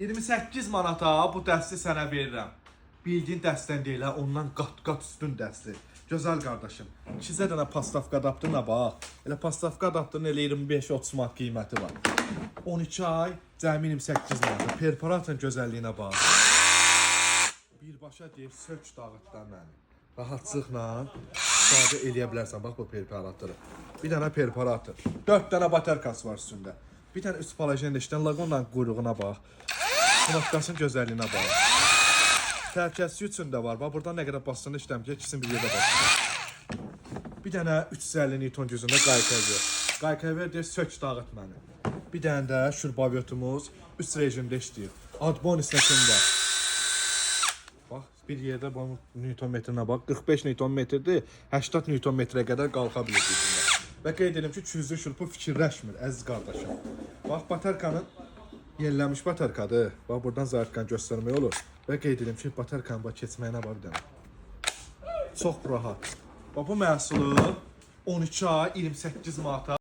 28 manata bu dəsti sənə verirəm. Bildiyin dəstdən deyil, ondan qat-qat üstün dəsti. Gözəl qardaşım. 2 dənə pastavka adaptırına bax. Elə pastavka adaptırının elə 25-30 manat qiyməti var. 12 ay cəmi 28 manata. Perforatın gözəlliyinə bax. Birbaşa deyib sök dağıtdan məni. Rahatlıqla istifadə eləyə bilərsən. Bax bu perforatörü. Bir dənə perforatör. 4 dənə baterkası var üstündə. Bir dənə üst palajen işlən laqonla quyruğuna bax. Knopkasının gözəlliyinə bax. Təhlükəsizlik üçün də var. Bax buradan nə qədər basını işləm ki, ikisini bir yerdə basın. Bir dənə 350 Newton gücündə qaykəvər. Qaykəvər deyir sök dağıt məni. Bir dənə də şurbaviyotumuz 3 rejimdə işləyir. Adbon istəsində. Bax bir yerdə bu Newton metrinə bax. 45 Newton metrdir. 80 Newton metrə qədər qalxa bilir. Və qeyd edim ki, küzlü şurpu fikirləşmir, əziz qardaşım. Bax, batarkanın yenilənmiş batarkadır. Bax, buradan zayıfqan göstərmək olur. Və qeyd edim ki, batarkanın bax, keçməyinə var demə. Çox rahat. Bax, bu məhsulu 12 ay 28 manata